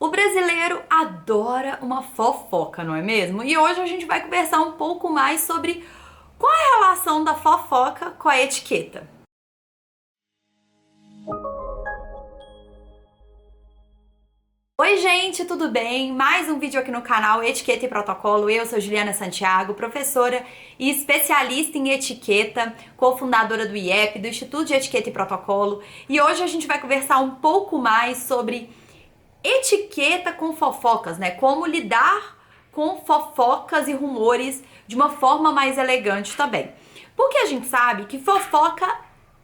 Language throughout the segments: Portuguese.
O brasileiro adora uma fofoca, não é mesmo? E hoje a gente vai conversar um pouco mais sobre qual é a relação da fofoca com a etiqueta. Oi gente, tudo bem? Mais um vídeo aqui no canal Etiqueta e Protocolo. Eu sou Juliana Santiago, professora e especialista em etiqueta, cofundadora do IEP, do Instituto de Etiqueta e Protocolo. E hoje a gente vai conversar um pouco mais sobre etiqueta com fofocas, né? Como lidar com fofocas e rumores de uma forma mais elegante também. Porque a gente sabe que fofoca,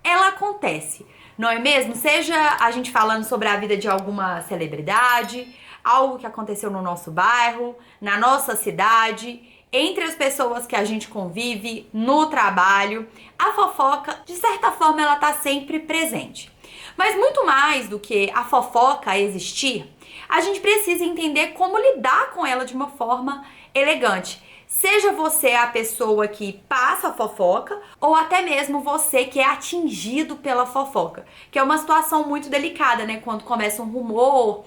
ela acontece, não é mesmo? Seja a gente falando sobre a vida de alguma celebridade, algo que aconteceu no nosso bairro, na nossa cidade, entre as pessoas que a gente convive, no trabalho, a fofoca, de certa forma, ela tá sempre presente. Mas muito mais do que a fofoca existir, a gente precisa entender como lidar com ela de uma forma elegante. Seja você a pessoa que passa a fofoca ou até mesmo você que é atingido pela fofoca, que é uma situação muito delicada, né? Quando começa um rumor,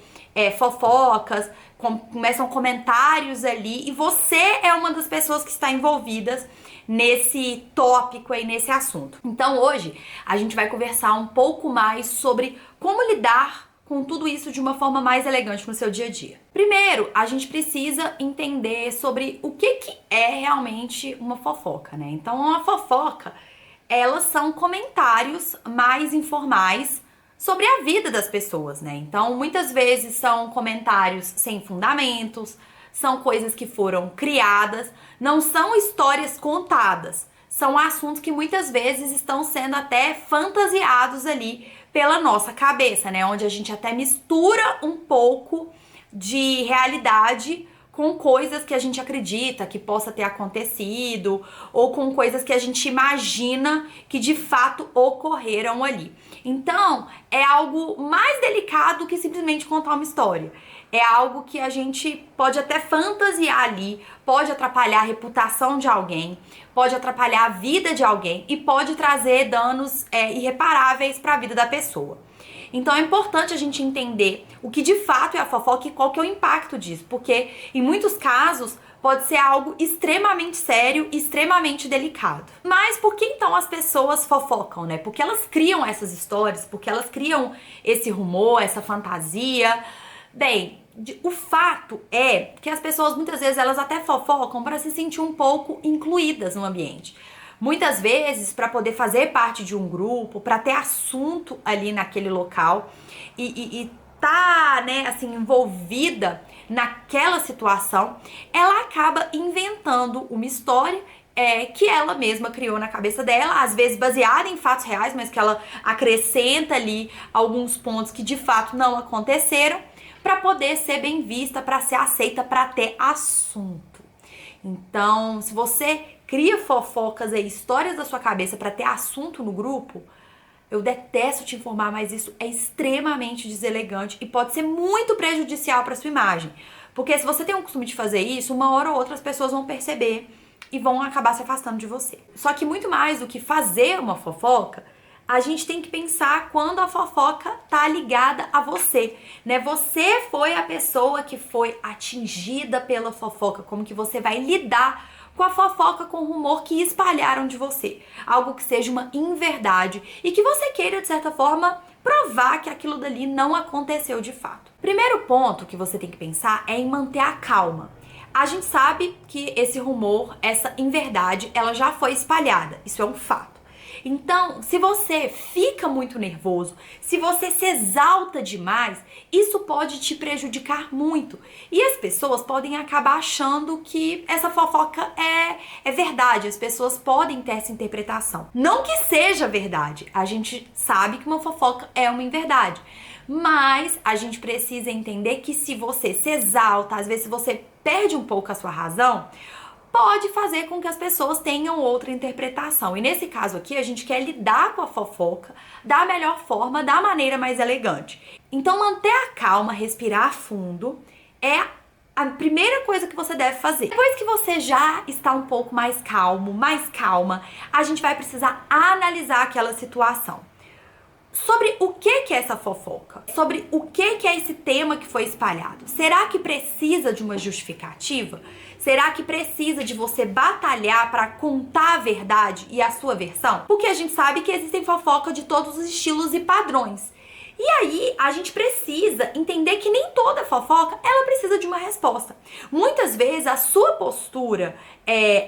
fofocas, começam comentários ali e você é uma das pessoas que está envolvidas nesse tópico aí, nesse assunto. Então hoje a gente vai conversar um pouco mais sobre como lidar com tudo isso de uma forma mais elegante no seu dia a dia. Primeiro, a gente precisa entender sobre o que é realmente uma fofoca, né? Então, uma fofoca, elas são comentários mais informais sobre a vida das pessoas, né? Então, muitas vezes são comentários sem fundamentos, são coisas que foram criadas, não são histórias contadas, são assuntos que muitas vezes estão sendo até fantasiados ali pela nossa cabeça, né? Onde a gente até mistura um pouco de realidade com coisas que a gente acredita que possa ter acontecido ou com coisas que a gente imagina que de fato ocorreram ali. Então, é algo mais delicado que simplesmente contar uma história. É algo que a gente pode até fantasiar ali, pode atrapalhar a reputação de alguém, pode atrapalhar a vida de alguém e pode trazer danos irreparáveis para a vida da pessoa. Então é importante a gente entender o que de fato é a fofoca e qual que é o impacto disso, porque em muitos casos pode ser algo extremamente sério, extremamente delicado. Mas por que então as pessoas fofocam, né? Porque elas criam essas histórias, porque elas criam esse rumor, essa fantasia. Bem, o fato é que as pessoas muitas vezes elas até fofocam para se sentir um pouco incluídas no ambiente. Muitas vezes para poder fazer parte de um grupo, para ter assunto ali naquele local e tá, né, assim, envolvida naquela situação, ela acaba inventando uma história que ela mesma criou na cabeça dela, às vezes baseada em fatos reais, mas que ela acrescenta ali alguns pontos que de fato não aconteceram, para poder ser bem vista, para ser aceita, para ter assunto. Então, se você cria fofocas e histórias da sua cabeça para ter assunto no grupo, eu detesto te informar, mas isso é extremamente deselegante e pode ser muito prejudicial para sua imagem. Porque se você tem o costume de fazer isso, uma hora ou outra as pessoas vão perceber e vão acabar se afastando de você. Só que muito mais do que fazer uma fofoca, a gente tem que pensar quando a fofoca tá ligada a você, né? Você foi a pessoa que foi atingida pela fofoca, como que você vai lidar com a fofoca, com o rumor que espalharam de você. Algo que seja uma inverdade e que você queira, de certa forma, provar que aquilo dali não aconteceu de fato. Primeiro ponto que você tem que pensar é em manter a calma. A gente sabe que esse rumor, essa inverdade, ela já foi espalhada. Isso é um fato. Então, se você fica muito nervoso, se você se exalta demais, isso pode te prejudicar muito. E as pessoas podem acabar achando que essa fofoca é verdade. As pessoas podem ter essa interpretação. Não que seja verdade. A gente sabe que uma fofoca é uma inverdade. Mas a gente precisa entender que se você se exalta, às vezes você perde um pouco a sua razão, pode fazer com que as pessoas tenham outra interpretação. E nesse caso aqui, a gente quer lidar com a fofoca da melhor forma, da maneira mais elegante. Então, manter a calma, respirar fundo, é a primeira coisa que você deve fazer. Depois que você já está um pouco mais calmo, mais calma, a gente vai precisar analisar aquela situação. Sobre o que é essa fofoca? Sobre o que é esse tema que foi espalhado? Será que precisa de uma justificativa? Será que precisa de você batalhar para contar a verdade e a sua versão? Porque a gente sabe que existem fofoca de todos os estilos e padrões. E aí, a gente precisa entender que nem toda fofoca, ela precisa de uma resposta. Muitas vezes, a sua postura,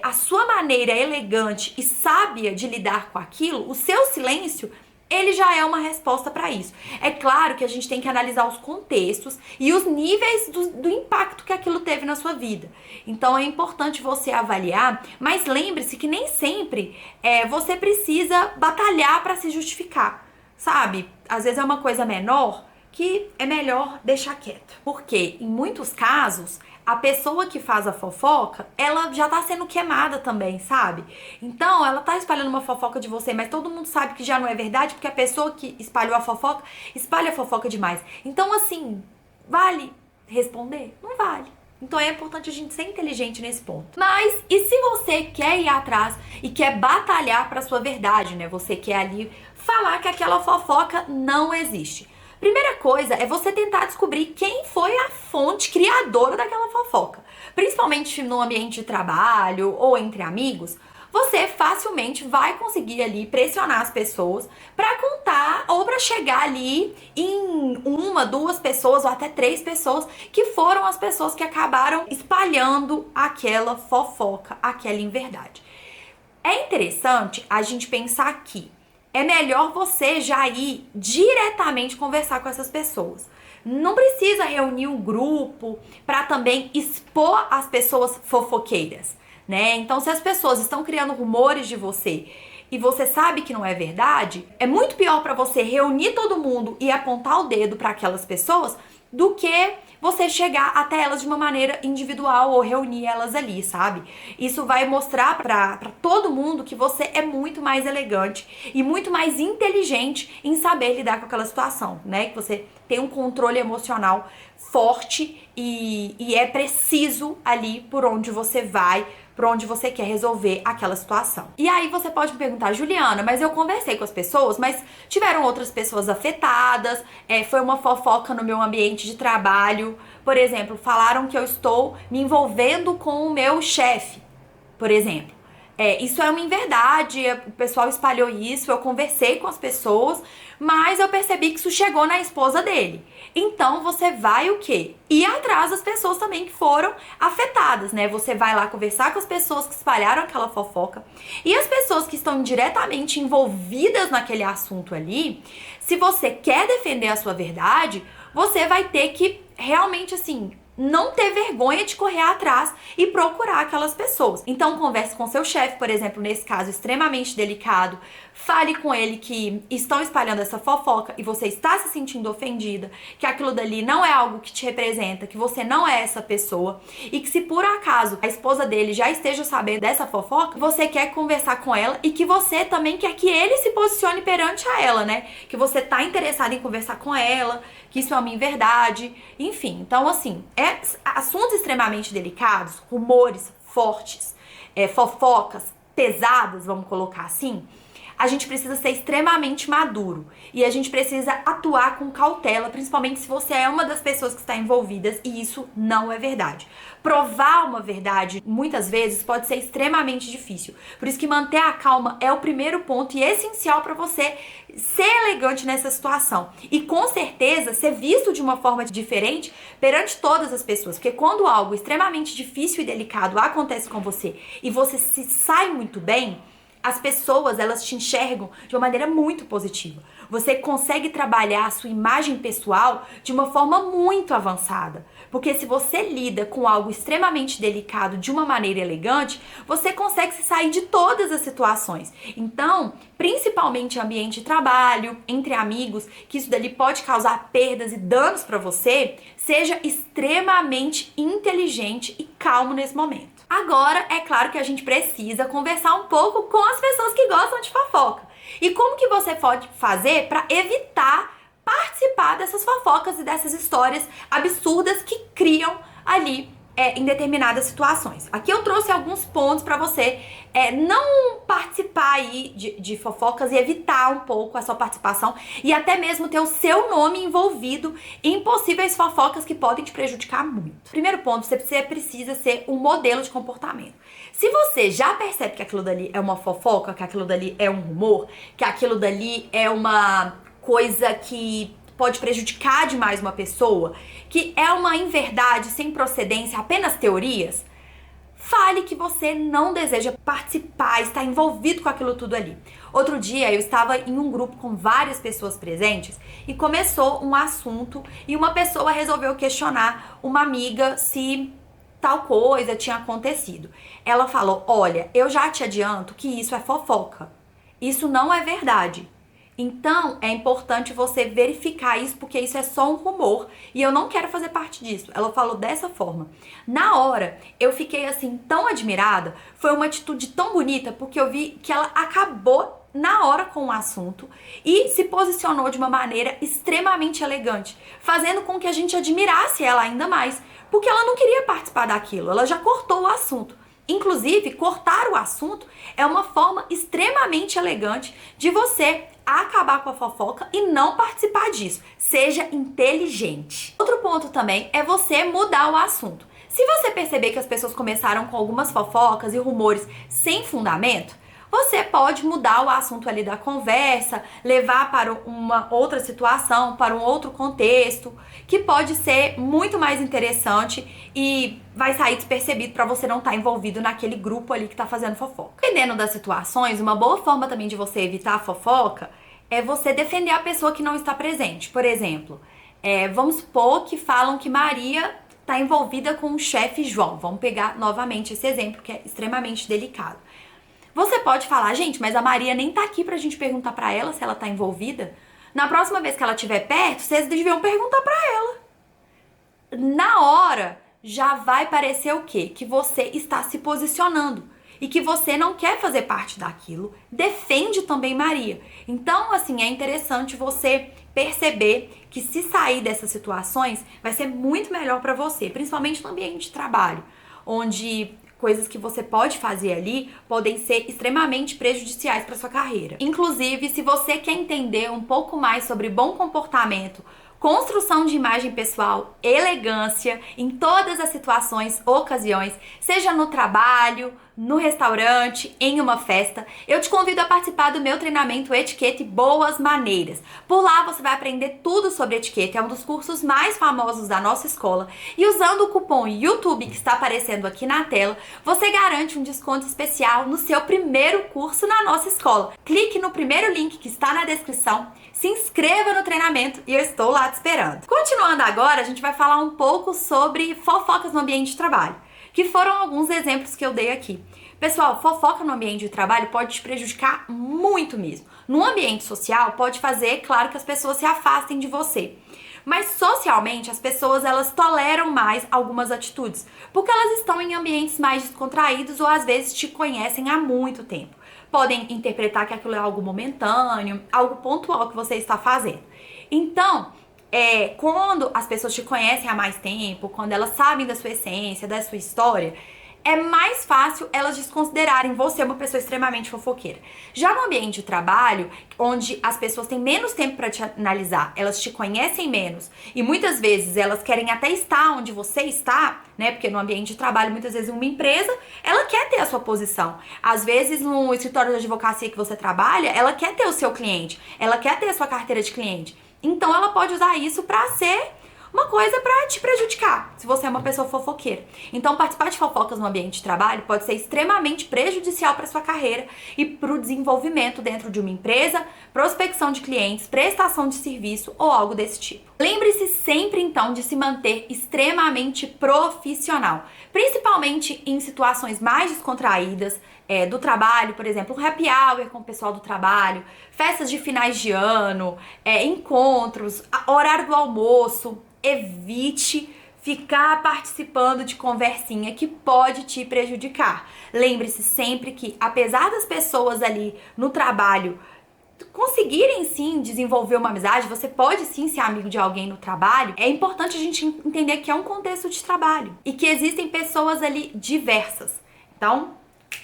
a sua maneira elegante e sábia de lidar com aquilo, o seu silêncio, ele já é uma resposta para isso. É claro que a gente tem que analisar os contextos e os níveis do impacto que aquilo teve na sua vida. Então é importante você avaliar, mas lembre-se que nem sempre você precisa batalhar para se justificar, sabe? Às vezes é uma coisa menor que é melhor deixar quieto. Porque em muitos casos, a pessoa que faz a fofoca, ela já tá sendo queimada também, sabe? Então, ela tá espalhando uma fofoca de você, mas todo mundo sabe que já não é verdade, porque a pessoa que espalhou a fofoca, espalha a fofoca demais. Então, assim, vale responder? Não vale. Então é importante a gente ser inteligente nesse ponto. Mas, e se você quer ir atrás e quer batalhar pra sua verdade, né? Você quer ali falar que aquela fofoca não existe. Primeira coisa é você tentar descobrir quem foi a fonte criadora daquela fofoca. Principalmente no ambiente de trabalho ou entre amigos, você facilmente vai conseguir ali pressionar as pessoas para contar ou para chegar ali em uma, duas pessoas ou até três pessoas que foram as pessoas que acabaram espalhando aquela fofoca, aquela inverdade. É interessante a gente pensar que é melhor você já ir diretamente conversar com essas pessoas. Não precisa reunir um grupo para também expor as pessoas fofoqueiras, né? Então, se as pessoas estão criando rumores de você e você sabe que não é verdade, é muito pior para você reunir todo mundo e apontar o dedo para aquelas pessoas do que você chegar até elas de uma maneira individual ou reunir elas ali, sabe? Isso vai mostrar pra todo mundo que você é muito mais elegante e muito mais inteligente em saber lidar com aquela situação, né? Que você tem um controle emocional forte e é preciso ali por onde você vai, por onde você quer resolver aquela situação. E aí você pode me perguntar, Juliana, mas eu conversei com as pessoas, mas tiveram outras pessoas afetadas, foi uma fofoca no meu ambiente de trabalho. Por exemplo, falaram que eu estou me envolvendo com o meu chefe, por exemplo. Isso é uma inverdade, o pessoal espalhou isso, eu conversei com as pessoas, mas eu percebi que isso chegou na esposa dele. Então você vai o quê? Ir atrás das pessoas também que foram afetadas, né? Você vai lá conversar com as pessoas que espalharam aquela fofoca e as pessoas que estão diretamente envolvidas naquele assunto ali. Se você quer defender a sua verdade, você vai ter que realmente, assim, não ter vergonha de correr atrás e procurar aquelas pessoas. Então converse com seu chefe, por exemplo, nesse caso extremamente delicado, fale com ele que estão espalhando essa fofoca e você está se sentindo ofendida, que aquilo dali não é algo que te representa, que você não é essa pessoa e que se por acaso a esposa dele já esteja sabendo dessa fofoca, você quer conversar com ela e que você também quer que ele se posicione perante a ela, né? Que você tá interessado em conversar com ela, que isso é uma inverdade, enfim. Então, assim, assuntos extremamente delicados, rumores fortes, fofocas pesadas, vamos colocar assim, a gente precisa ser extremamente maduro e a gente precisa atuar com cautela, principalmente se você é uma das pessoas que está envolvidas e isso não é verdade. Provar uma verdade, muitas vezes, pode ser extremamente difícil. Por isso que manter a calma é o primeiro ponto e essencial para você ser elegante nessa situação. E com certeza ser visto de uma forma diferente perante todas as pessoas. Porque quando algo extremamente difícil e delicado acontece com você e você se sai muito bem, as pessoas, elas te enxergam de uma maneira muito positiva. Você consegue trabalhar a sua imagem pessoal de uma forma muito avançada. Porque se você lida com algo extremamente delicado de uma maneira elegante, você consegue se sair de todas as situações. Então, principalmente em ambiente de trabalho, entre amigos, que isso dali pode causar perdas e danos para você, seja extremamente inteligente e calmo nesse momento. Agora, é claro que a gente precisa conversar um pouco com as pessoas que gostam de fofoca. E como que você pode fazer para evitar participar dessas fofocas e dessas histórias absurdas que criam ali em determinadas situações. Aqui eu trouxe alguns pontos para você não participar aí de fofocas e evitar um pouco a sua participação e até mesmo ter o seu nome envolvido em possíveis fofocas que podem te prejudicar muito. Primeiro ponto, você precisa ser um modelo de comportamento. Se você já percebe que aquilo dali é uma fofoca, que aquilo dali é um rumor, que aquilo dali é uma coisa que pode prejudicar demais uma pessoa, que é uma inverdade sem procedência, apenas teorias, fale que você não deseja participar, estar envolvido com aquilo tudo ali. Outro dia eu estava em um grupo com várias pessoas presentes e começou um assunto e uma pessoa resolveu questionar uma amiga se tal coisa tinha acontecido. Ela falou: olha, eu já te adianto que isso é fofoca. Isso não é verdade. Então, é importante você verificar isso, porque isso é só um rumor e eu não quero fazer parte disso. Ela falou dessa forma. Na hora, eu fiquei assim tão admirada, foi uma atitude tão bonita, porque eu vi que ela acabou na hora com o assunto e se posicionou de uma maneira extremamente elegante, fazendo com que a gente admirasse ela ainda mais, porque ela não queria participar daquilo, ela já cortou o assunto. Inclusive, cortar o assunto é uma forma extremamente elegante de você acabar com a fofoca e não participar disso. Seja inteligente. Outro ponto também é você mudar o assunto. Se você perceber que as pessoas começaram com algumas fofocas e rumores sem fundamento, você pode mudar o assunto ali da conversa, levar para uma outra situação, para um outro contexto, que pode ser muito mais interessante e vai sair despercebido para você não estar envolvido naquele grupo ali que tá fazendo fofoca. Dependendo das situações, uma boa forma também de você evitar a fofoca é você defender a pessoa que não está presente. Por exemplo, vamos supor que falam que Maria está envolvida com o chefe João. Vamos pegar novamente esse exemplo que é extremamente delicado. Você pode falar: gente, mas a Maria nem tá aqui pra gente perguntar pra ela se ela tá envolvida. Na próxima vez que ela estiver perto, vocês deviam perguntar pra ela. Na hora, já vai parecer o quê? Que você está se posicionando e que você não quer fazer parte daquilo. Defende também Maria. Então, assim, é interessante você perceber que se sair dessas situações, vai ser muito melhor pra você, principalmente no ambiente de trabalho, onde coisas que você pode fazer ali podem ser extremamente prejudiciais para sua carreira. Inclusive, se você quer entender um pouco mais sobre bom comportamento, construção de imagem pessoal, elegância em todas as situações, ocasiões, seja no trabalho, no restaurante, em uma festa, eu te convido a participar do meu treinamento Etiqueta e Boas Maneiras. Por lá você vai aprender tudo sobre etiqueta, é um dos cursos mais famosos da nossa escola. E usando o cupom YouTube que está aparecendo aqui na tela, você garante um desconto especial no seu primeiro curso na nossa escola. Clique no primeiro link que está na descrição, se inscreva no treinamento e eu estou lá te esperando. Continuando agora, a gente vai falar um pouco sobre fofocas no ambiente de trabalho, que foram alguns exemplos que eu dei aqui. Pessoal, fofoca no ambiente de trabalho pode te prejudicar muito mesmo. No ambiente social, pode fazer, claro, que as pessoas se afastem de você. Mas socialmente, as pessoas elas toleram mais algumas atitudes, porque elas estão em ambientes mais descontraídos ou às vezes te conhecem há muito tempo. Podem interpretar que aquilo é algo momentâneo, algo pontual que você está fazendo. Então, quando as pessoas te conhecem há mais tempo, quando elas sabem da sua essência, da sua história, é mais fácil elas desconsiderarem você uma pessoa extremamente fofoqueira. Já no ambiente de trabalho, onde as pessoas têm menos tempo para te analisar, elas te conhecem menos e muitas vezes elas querem até estar onde você está, né? Porque no ambiente de trabalho, muitas vezes uma empresa, ela quer ter a sua posição. Às vezes no escritório de advocacia que você trabalha, ela quer ter o seu cliente, ela quer ter a sua carteira de cliente. Então ela pode usar isso para ser uma coisa pra te prejudicar, se você é uma pessoa fofoqueira. Então, participar de fofocas no ambiente de trabalho pode ser extremamente prejudicial para sua carreira e para o desenvolvimento dentro de uma empresa, prospecção de clientes, prestação de serviço ou algo desse tipo. Lembre-se sempre, então, de se manter extremamente profissional, principalmente em situações mais descontraídas, do trabalho, por exemplo, um happy hour com o pessoal do trabalho, festas de finais de ano, encontros, horário do almoço. Evite ficar participando de conversinha que pode te prejudicar. Lembre-se sempre que, apesar das pessoas ali no trabalho conseguirem sim desenvolver uma amizade, você pode sim ser amigo de alguém no trabalho, é importante a gente entender que é um contexto de trabalho e que existem pessoas ali diversas. Então,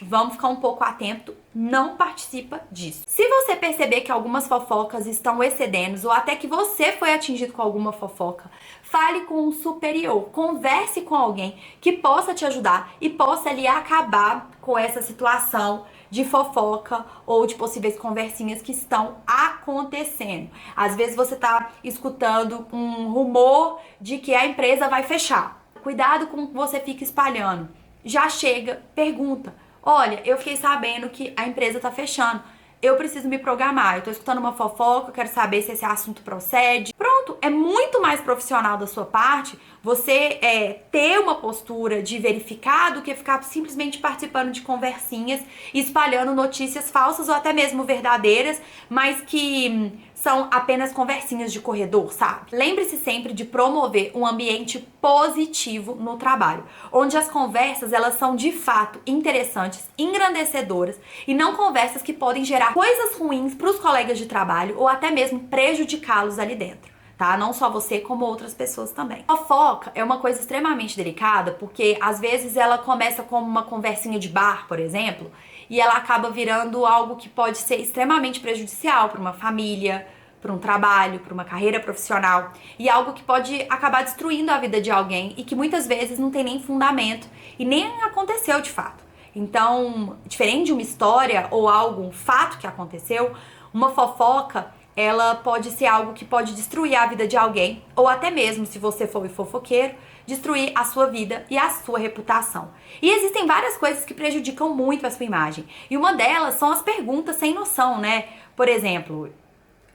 vamos ficar um pouco atento, não participa disso. Se você perceber que algumas fofocas estão excedendo ou até que você foi atingido com alguma fofoca, fale com um superior, converse com alguém que possa te ajudar e possa ali acabar com essa situação de fofoca ou de possíveis conversinhas que estão acontecendo. Às vezes você tá escutando um rumor de que a empresa vai fechar. Cuidado com o que você fica espalhando. Já chega, pergunta. Olha, eu fiquei sabendo que a empresa tá fechando. Eu preciso me programar. Eu tô escutando uma fofoca, eu quero saber se esse assunto procede. Pronto, é muito mais profissional da sua parte você ter uma postura de verificar do que ficar simplesmente participando de conversinhas e espalhando notícias falsas ou até mesmo verdadeiras, mas que são apenas conversinhas de corredor, sabe? Lembre-se sempre de promover um ambiente positivo no trabalho, onde as conversas elas são de fato interessantes, engrandecedoras e não conversas que podem gerar coisas ruins para os colegas de trabalho ou até mesmo prejudicá-los ali dentro. Tá? Não só você, como outras pessoas também. Fofoca é uma coisa extremamente delicada, porque às vezes ela começa como uma conversinha de bar, por exemplo, e ela acaba virando algo que pode ser extremamente prejudicial para uma família, para um trabalho, para uma carreira profissional, e algo que pode acabar destruindo a vida de alguém e que muitas vezes não tem nem fundamento e nem aconteceu de fato. Então, diferente de uma história ou algo, um fato que aconteceu, uma fofoca ela pode ser algo que pode destruir a vida de alguém, ou até mesmo, se você for fofoqueiro, destruir a sua vida e a sua reputação. E existem várias coisas que prejudicam muito a sua imagem. E uma delas são as perguntas sem noção, né? Por exemplo,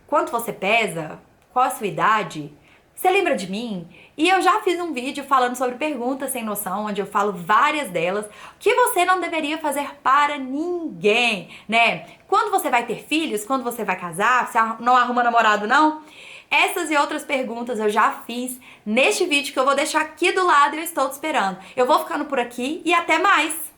quanto você pesa? Qual a sua idade? Você lembra de mim? E eu já fiz um vídeo falando sobre perguntas sem noção, onde eu falo várias delas, que você não deveria fazer para ninguém, né? Quando você vai ter filhos? Quando você vai casar? Você não arruma namorado, não? Essas e outras perguntas eu já fiz neste vídeo que eu vou deixar aqui do lado e eu estou te esperando. Eu vou ficando por aqui e até mais!